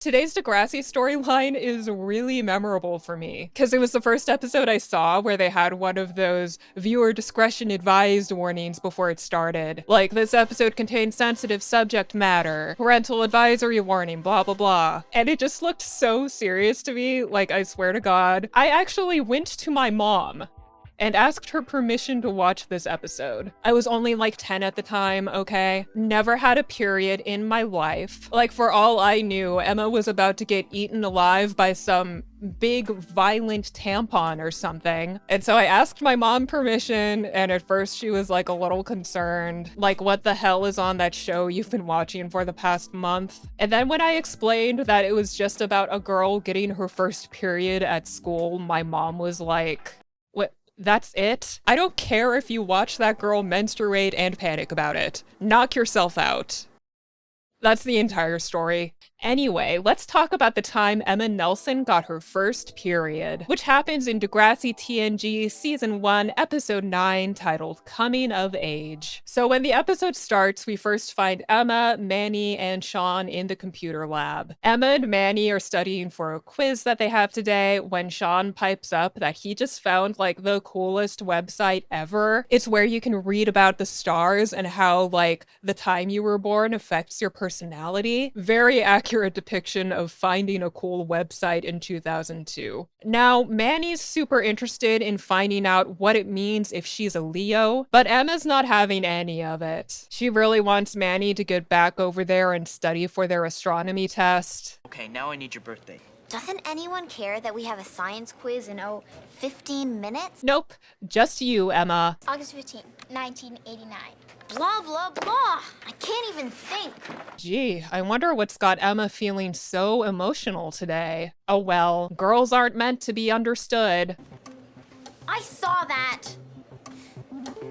Today's Degrassi storyline is really memorable for me because it was the first episode I saw where they had one of those viewer discretion advised warnings before it started. Like, this episode contains sensitive subject matter, parental advisory warning, blah, blah, blah. And it just looked so serious to me, like, I swear to God. I actually went to my mom and asked her permission to watch this episode. I was only like 10 at the time, okay? Never had a period in my life. Like, for all I knew, Emma was about to get eaten alive by some big violent tampon or something. And so I asked my mom permission, and at first she was like a little concerned. Like, what the hell is on that show you've been watching for the past month? And then when I explained that it was just about a girl getting her first period at school, my mom was like, "What? That's it? I don't care if you watch that girl menstruate and panic about it. Knock yourself out." That's the entire story. Anyway, let's talk about the time Emma Nelson got her first period, which happens in Degrassi TNG Season 1, Episode 9, titled Coming of Age. So when the episode starts, we first find Emma, Manny, and Sean in the computer lab. Emma and Manny are studying for a quiz that they have today when Sean pipes up that he just found like the coolest website ever. It's where you can read about the stars and how like the time you were born affects your personality. Very accurate depiction of finding a cool website in 2002. Now, Manny's super interested in finding out what it means if she's a Leo, but Emma's not having any of it. She really wants Manny to get back over there and study for their astronomy test. Okay, now I need your birthday. Doesn't anyone care that we have a science quiz in, 15 minutes? Nope, just you, Emma. August 15th, 1989. Blah, blah, blah. I can't even think. Gee, I wonder what's got Emma feeling so emotional today. Oh well, girls aren't meant to be understood. I saw that.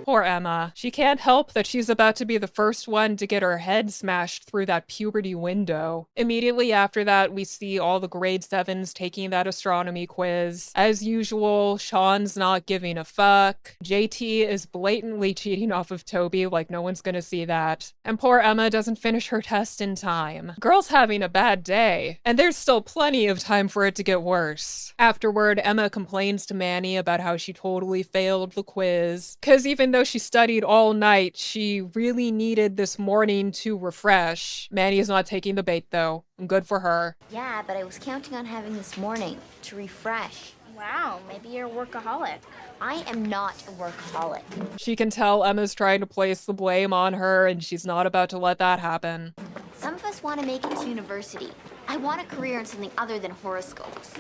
Poor Emma. She can't help that she's about to be the first one to get her head smashed through that puberty window. Immediately after that, we see all the grade 7s taking that astronomy quiz. As usual, Sean's not giving a fuck. JT is blatantly cheating off of Toby like no one's gonna see that. And poor Emma doesn't finish her test in time. Girl's having a bad day, and there's still plenty of time for it to get worse. Afterward, Emma complains to Manny about how she totally failed the quiz, cause even though she studied all night, she really needed this morning to refresh. Manny is not taking the bait though. Good for her. Yeah, but I was counting on having this morning to refresh. Wow, maybe you're a workaholic. I am not a workaholic. She can tell Emma's trying to place the blame on her, and she's not about to let that happen. Some of us want to make it to university. I want a career in something other than horoscopes.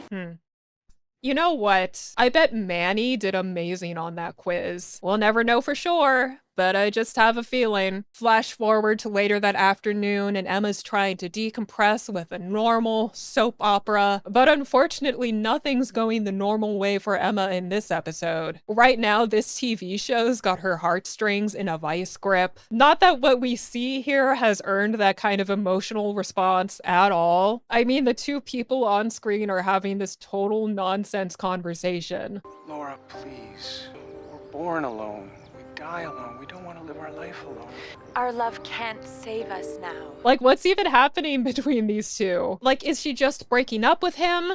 You know what? I bet Manny did amazing on that quiz. We'll never know for sure, but I just have a feeling. Flash forward to later that afternoon, and Emma's trying to decompress with a normal soap opera, but unfortunately nothing's going the normal way for Emma in this episode. Right now, this TV show's got her heartstrings in a vice grip. Not that what we see here has earned that kind of emotional response at all. I mean, the two people on screen are having this total nonsense conversation. Laura, please. We're born alone. We die alone. We don't want to live our life alone. Our love can't save us now. Like, what's even happening between these two? Like, is she just breaking up with him?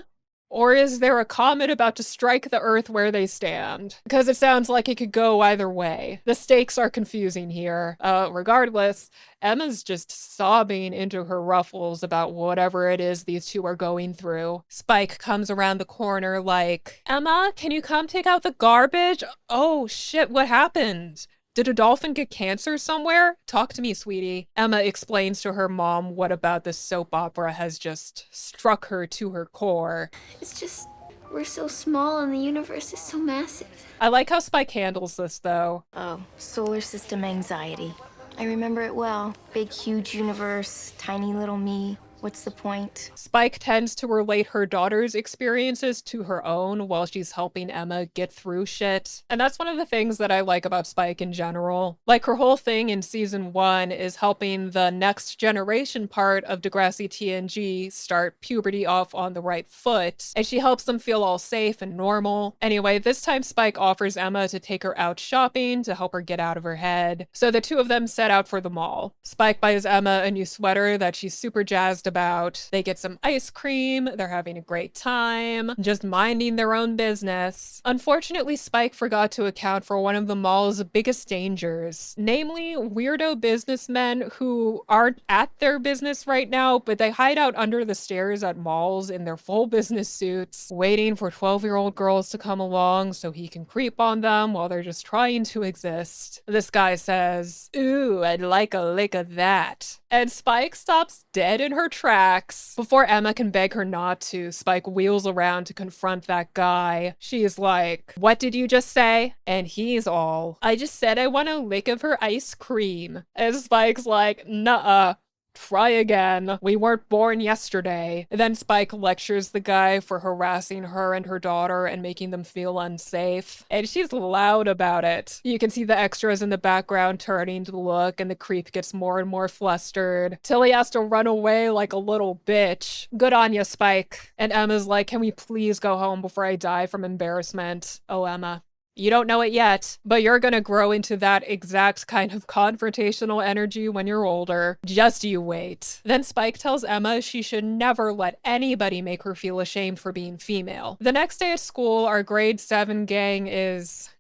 Or is there a comet about to strike the Earth where they stand? Because it sounds like it could go either way. The stakes are confusing here. Regardless, Emma's just sobbing into her ruffles about whatever it is these two are going through. Spike comes around the corner like, "Emma, can you come take out the garbage? Oh shit, what happened? Did a dolphin get cancer somewhere? Talk to me, sweetie." Emma explains to her mom what about this soap opera has just struck her to her core. It's just, we're so small and the universe is so massive. I like how Spike handles this, though. Oh, solar system anxiety. I remember it well. Big, huge universe, tiny little me. What's the point? Spike tends to relate her daughter's experiences to her own while she's helping Emma get through shit. And that's one of the things that I like about Spike in general. Like, her whole thing in season 1 is helping the next generation part of Degrassi TNG start puberty off on the right foot, and she helps them feel all safe and normal. Anyway, this time Spike offers Emma to take her out shopping to help her get out of her head. So the two of them set out for the mall. Spike buys Emma a new sweater that she's super jazzed about. They get some ice cream, they're having a great time, just minding their own business. Unfortunately, Spike forgot to account for one of the mall's biggest dangers, namely weirdo businessmen who aren't at their business right now, but they hide out under the stairs at malls in their full business suits, waiting for 12-year-old girls to come along so he can creep on them while they're just trying to exist. This guy says, "Ooh, I'd like a lick of that." And Spike stops dead in her tracks. Before Emma can beg her not to, Spike wheels around to confront that guy. She's like, "What did you just say?" And he's all, "I just said I want a lick of her ice cream." And Spike's like, "Nuh-uh. Try again. We weren't born yesterday." Then Spike lectures the guy for harassing her and her daughter and making them feel unsafe. And she's loud about it. You can see the extras in the background turning to look, and the creep gets more and more flustered till he has to run away like a little bitch. Good on ya, Spike. And Emma's like, "Can we please go home before I die from embarrassment?" Oh, Emma. You don't know it yet, but you're gonna grow into that exact kind of confrontational energy when you're older. Just you wait. Then Spike tells Emma she should never let anybody make her feel ashamed for being female. The next day at school, our grade 7 gang is...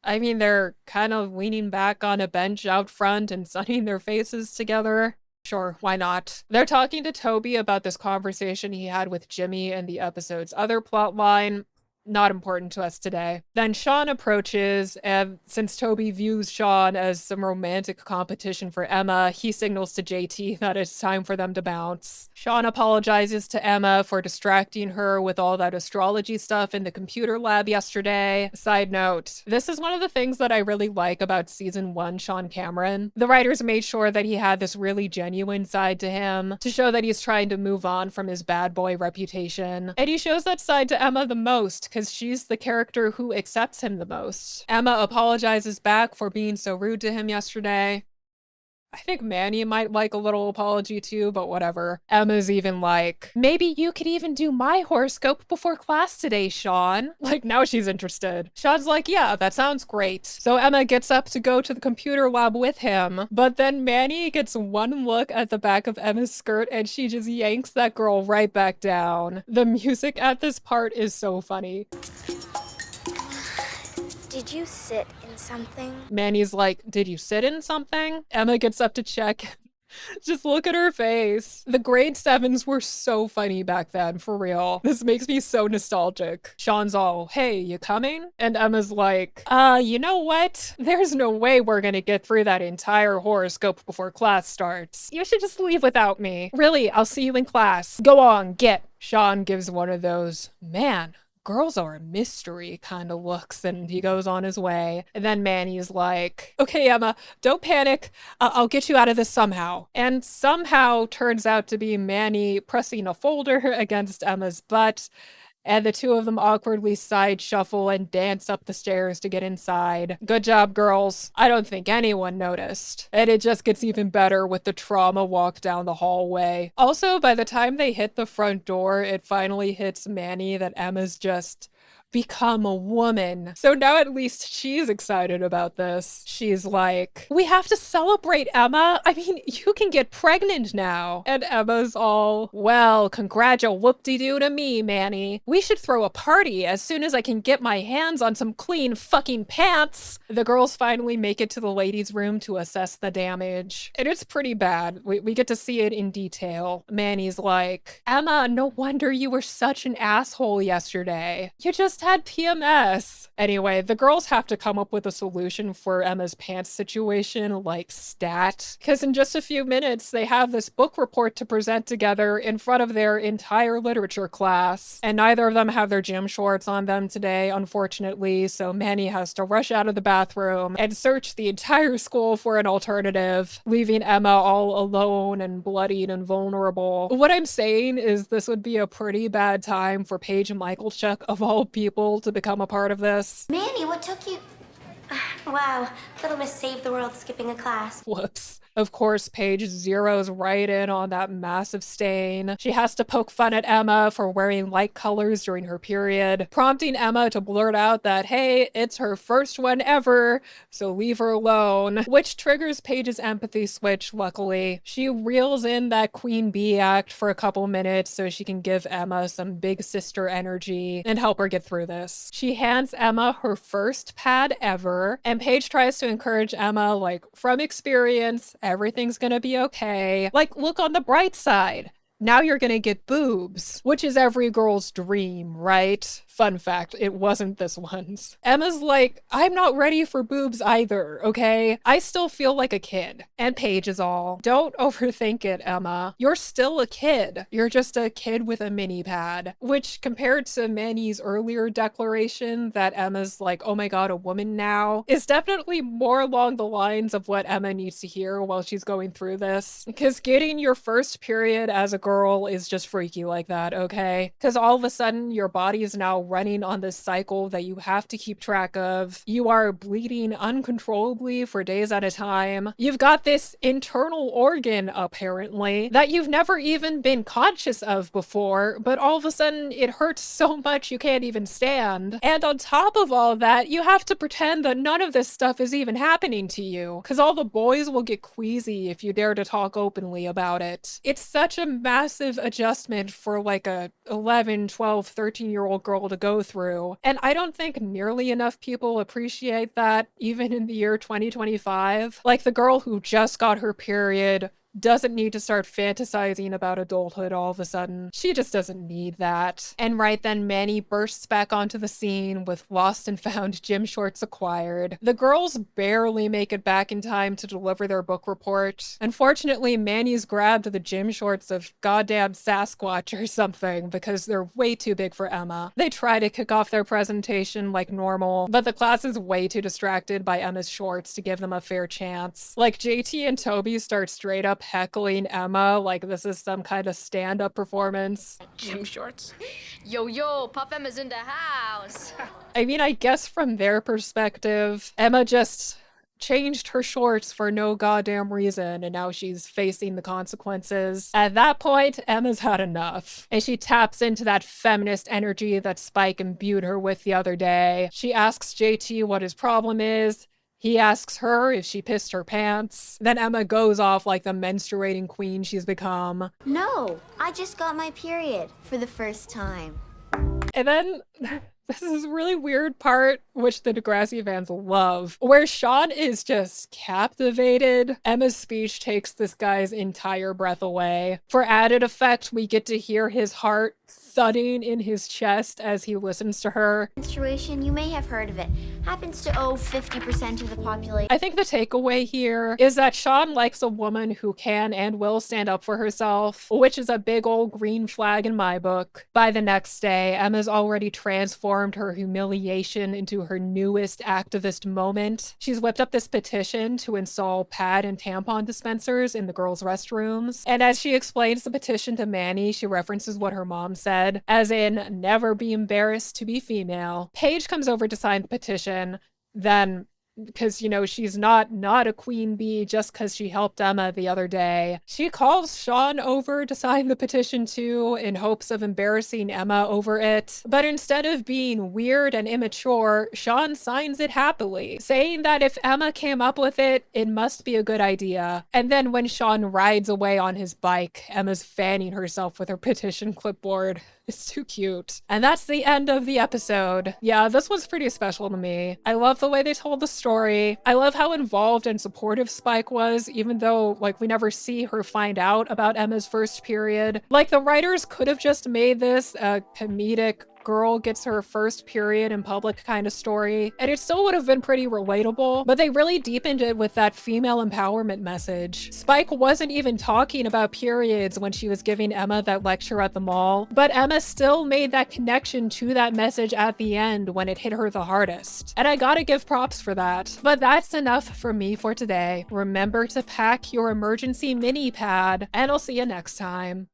they're kind of leaning back on a bench out front and sunning their faces together. Sure, why not? They're talking to Toby about this conversation he had with Jimmy and the episode's other plotline. Not important to us today. Then Sean approaches, and since Toby views Sean as some romantic competition for Emma, he signals to JT that it's time for them to bounce. Sean apologizes to Emma for distracting her with all that astrology stuff in the computer lab yesterday. Side note, this is one of the things that I really like about season 1 Sean Cameron. The writers made sure that he had this really genuine side to him to show that he's trying to move on from his bad boy reputation. And he shows that side to Emma the most, because she's the character who accepts him the most. Emma apologizes back for being so rude to him yesterday. I think Manny might like a little apology too, but whatever. Emma's even like, "Maybe you could even do my horoscope before class today, Sean." Like, now she's interested. Sean's like, "Yeah, that sounds great." So Emma gets up to go to the computer lab with him, but then Manny gets one look at the back of Emma's skirt and she just yanks that girl right back down. The music at this part is so funny. Did you sit in something? Manny's like, "Did you sit in something?" Emma gets up to check. Just look at her face. The grade 7s were so funny back then, for real. This makes me so nostalgic. Sean's all, "Hey, you coming?" And Emma's like, you know what? There's no way we're gonna get through that entire horoscope before class starts. You should just leave without me. Really, I'll see you in class. Go on, get." Sean gives one of those, "Man, girls are a mystery" kind of looks, and he goes on his way. And then Manny's like, "Okay, Emma, don't panic. I'll get you out of this somehow." And somehow turns out to be Manny pressing a folder against Emma's butt, and the two of them awkwardly side shuffle and dance up the stairs to get inside. Good job, girls. I don't think anyone noticed. And it just gets even better with the trauma walk down the hallway. Also, by the time they hit the front door, it finally hits Manny that Emma's just become a woman. So now at least she's excited about this. She's like, "We have to celebrate, Emma. You can get pregnant now." And Emma's all, "Well, whoop-de-doo to me, Manny. We should throw a party as soon as I can get my hands on some clean fucking pants." The girls finally make it to the ladies' room to assess the damage. And it's pretty bad. We get to see it in detail. Manny's like, "Emma, no wonder you were such an asshole yesterday. You just had PMS." Anyway, the girls have to come up with a solution for Emma's pants situation, like stat. Because in just a few minutes, they have this book report to present together in front of their entire literature class. And neither of them have their gym shorts on them today, unfortunately, so Manny has to rush out of the bathroom and search the entire school for an alternative, leaving Emma all alone and bloodied and vulnerable. What I'm saying is this would be a pretty bad time for Paige and Michaelchuk, of all people, to become a part of this. Manny, what took you? Wow, little Miss saved the world skipping a class. Whoops. Of course, Paige zeroes right in on that massive stain. She has to poke fun at Emma for wearing light colors during her period, prompting Emma to blurt out that, hey, it's her first one ever, so leave her alone, which triggers Paige's empathy switch, luckily. She reels in that Queen Bee act for a couple minutes so she can give Emma some big sister energy and help her get through this. She hands Emma her first pad ever, and Paige tries to encourage Emma, like, from experience, everything's gonna be okay. Like, look on the bright side. Now you're gonna get boobs, which is every girl's dream, right? Fun fact, it wasn't this one's. Emma's like, I'm not ready for boobs either, okay? I still feel like a kid. And Paige is all, don't overthink it, Emma. You're still a kid. You're just a kid with a mini pad. Which, compared to Manny's earlier declaration that Emma's like, oh my god, a woman now, is definitely more along the lines of what Emma needs to hear while she's going through this. Because getting your first period as a girl is just freaky like that, okay? Because all of a sudden, your body is now running on this cycle that you have to keep track of. You are bleeding uncontrollably for days at a time. You've got this internal organ, apparently, that you've never even been conscious of before, but all of a sudden it hurts so much you can't even stand. And on top of all that, you have to pretend that none of this stuff is even happening to you, because all the boys will get queasy if you dare to talk openly about it. It's such a massive adjustment for like a 11, 12, 13-year-old girl to go through. And I don't think nearly enough people appreciate that, even in the year 2025. Like, the girl who just got her period doesn't need to start fantasizing about adulthood all of a sudden. She just doesn't need that. And right then, Manny bursts back onto the scene with lost and found gym shorts acquired. The girls barely make it back in time to deliver their book report. Unfortunately, Manny's grabbed the gym shorts of goddamn Sasquatch or something because they're way too big for Emma. They try to kick off their presentation like normal, but the class is way too distracted by Emma's shorts to give them a fair chance. Like, JT and Toby start straight up heckling Emma like this is some kind of stand-up performance. Gym shorts. Yo, Puff Emma's in the house. I mean, I guess from their perspective, Emma just changed her shorts for no goddamn reason, and now she's facing the consequences. At that point, Emma's had enough, and she taps into that feminist energy that Spike imbued her with the other day. She asks JT what his problem is. He asks her if she pissed her pants. Then Emma goes off like the menstruating queen she's become. No, I just got my period for the first time. And then this is a really weird part, which the Degrassi fans love, where Sean is just captivated. Emma's speech takes this guy's entire breath away. For added effect, we get to hear his heart thudding in his chest as he listens to her. Menstruation, you may have heard of it. Happens to 50% of the population. I think the takeaway here is that Sean likes a woman who can and will stand up for herself, which is a big old green flag in my book. By the next day, Emma's already transformed her humiliation into her newest activist moment. She's whipped up this petition to install pad and tampon dispensers in the girls' restrooms. And as she explains the petition to Manny, she references what her mom said, as in, never be embarrassed to be female. Paige comes over to sign the petition, then, because, you know, she's not a queen bee just because she helped Emma the other day. She calls Sean over to sign the petition too, in hopes of embarrassing Emma over it. But instead of being weird and immature, Sean signs it happily, saying that if Emma came up with it, it must be a good idea. And then when Sean rides away on his bike, Emma's fanning herself with her petition clipboard. It's too cute. And that's the end of the episode. Yeah, this was pretty special to me. I love the way they told the story. I love how involved and supportive Spike was, even though, like, we never see her find out about Emma's first period. Like, the writers could have just made this a comedic girl gets her first period in public kind of story, and it still would have been pretty relatable, but they really deepened it with that female empowerment message. Spike wasn't even talking about periods when she was giving Emma that lecture at the mall, but Emma still made that connection to that message at the end when it hit her the hardest. And I gotta give props for that. But that's enough for me for today. Remember to pack your emergency mini pad, and I'll see you next time.